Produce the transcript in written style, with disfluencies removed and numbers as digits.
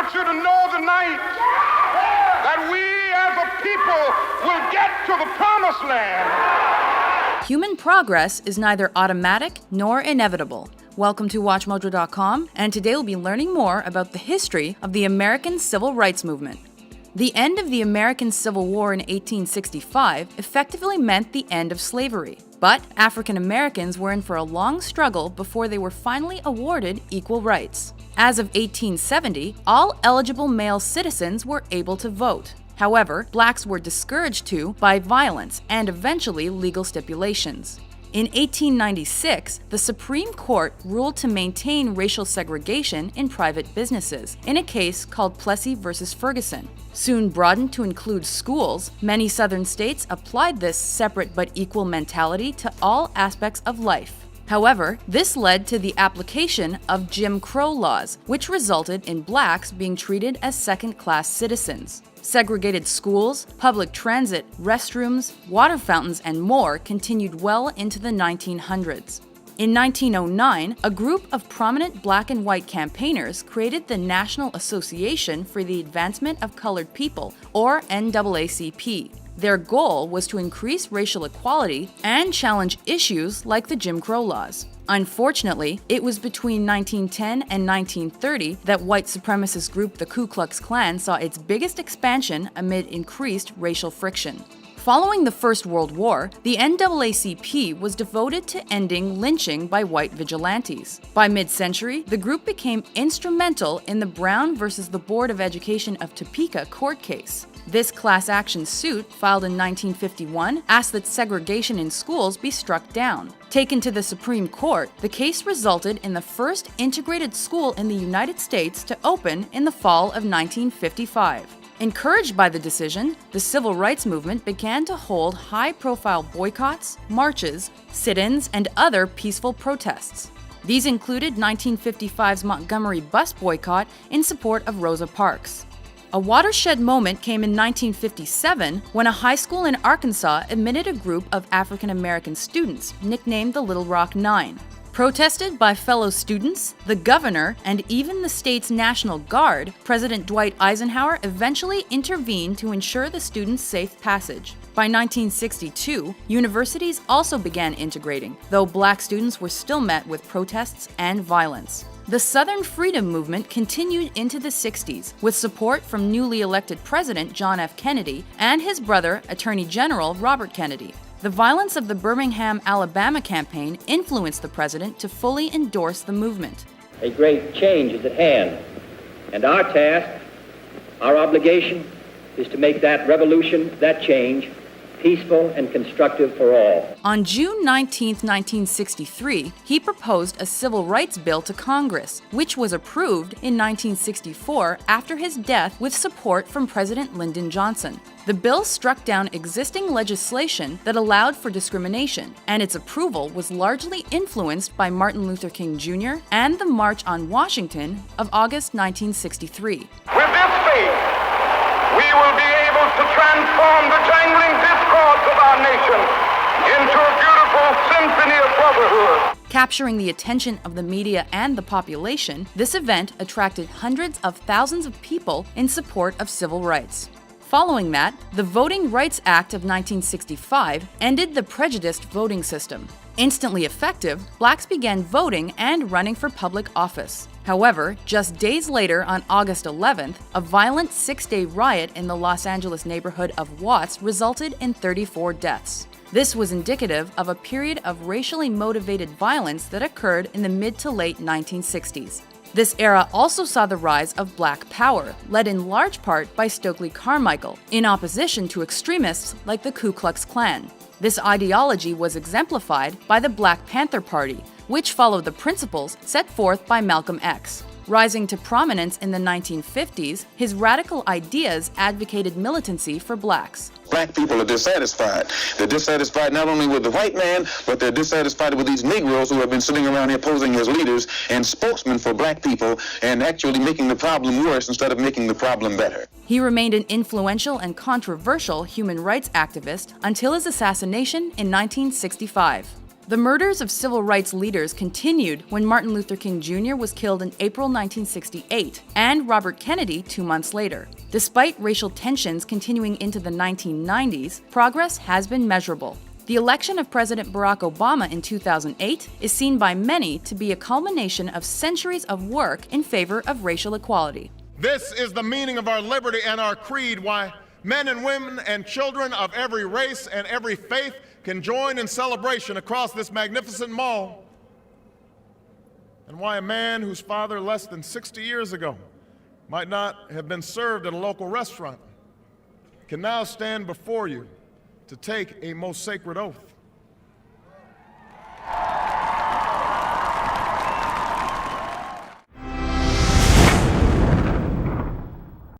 want you to know tonight that we as a people will get to the promised land. Human progress is neither automatic nor inevitable. Welcome to WatchMojo.com, and today we'll be learning more about the history of the American Civil Rights Movement. The end of the American Civil War in 1865 effectively meant the end of slavery. But African Americans were in for a long struggle before they were finally awarded equal rights. As of 1870, all eligible male citizens were able to vote. However, blacks were discouraged to by violence and eventually legal stipulations. In 1896, the Supreme Court ruled to maintain racial segregation in private businesses in a case called Plessy v. Ferguson. Soon broadened to include schools, many southern states applied this separate but equal mentality to all aspects of life. However, this led to the application of Jim Crow laws, which resulted in blacks being treated as second-class citizens. Segregated schools, public transit, restrooms, water fountains, and more continued well into the 1900s. In 1909, a group of prominent black and white campaigners created the National Association for the Advancement of Colored People, or NAACP. Their goal was to increase racial equality and challenge issues like the Jim Crow laws. Unfortunately, it was between 1910 and 1930 that white supremacist group the Ku Klux Klan saw its biggest expansion amid increased racial friction. Following the First World War, the NAACP was devoted to ending lynching by white vigilantes. By mid-century, the group became instrumental in the Brown versus the Board of Education of Topeka court case. This class action suit, filed in 1951, asked that segregation in schools be struck down. Taken to the Supreme Court, the case resulted in the first integrated school in the United States to open in the fall of 1955. Encouraged by the decision, the civil rights movement began to hold high-profile boycotts, marches, sit-ins, and other peaceful protests. These included 1955's Montgomery bus boycott in support of Rosa Parks. A watershed moment came in 1957 when a high school in Arkansas admitted a group of African American students, nicknamed the Little Rock Nine. Protested by fellow students, the governor, and even the state's National Guard, President Dwight Eisenhower eventually intervened to ensure the students' safe passage. By 1962, universities also began integrating, though black students were still met with protests and violence. The Southern Freedom Movement continued into the 60s, with support from newly elected President John F. Kennedy and his brother, Attorney General Robert Kennedy. The violence of the Birmingham, Alabama campaign influenced the president to fully endorse the movement. A great change is at hand, and our task, our obligation, is to make that revolution, that change, peaceful and constructive for all. On June 19, 1963, he proposed a civil rights bill to Congress, which was approved in 1964 after his death with support from President Lyndon Johnson. The bill struck down existing legislation that allowed for discrimination, and its approval was largely influenced by Martin Luther King Jr. and the March on Washington of August 1963. With this faith, we will be able to transform the jangling discords of our nation into a beautiful symphony of brotherhood. Capturing the attention of the media and the population, this event attracted hundreds of thousands of people in support of civil rights. Following that, the Voting Rights Act of 1965 ended the prejudiced voting system. Instantly effective, blacks began voting and running for public office. However, just days later, on August 11th, a violent six-day riot in the Los Angeles neighborhood of Watts resulted in 34 deaths. This was indicative of a period of racially motivated violence that occurred in the mid to late 1960s. This era also saw the rise of Black Power, led in large part by Stokely Carmichael, in opposition to extremists like the Ku Klux Klan. This ideology was exemplified by the Black Panther Party, which followed the principles set forth by Malcolm X. Rising to prominence in the 1950s, his radical ideas advocated militancy for blacks. Black people are dissatisfied. They're dissatisfied not only with the white man, but they're dissatisfied with these Negroes who have been sitting around here posing as leaders and spokesmen for black people and actually making the problem worse instead of making the problem better. He remained an influential and controversial human rights activist until his assassination in 1965. The murders of civil rights leaders continued when Martin Luther King Jr. was killed in April 1968 and Robert Kennedy 2 months later. Despite racial tensions continuing into the 1990s, progress has been measurable. The election of President Barack Obama in 2008 is seen by many to be a culmination of centuries of work in favor of racial equality. This is the meaning of our liberty and our creed, why men and women and children of every race and every faith can join in celebration across this magnificent mall, and why a man whose father less than 60 years ago might not have been served at a local restaurant can now stand before you to take a most sacred oath.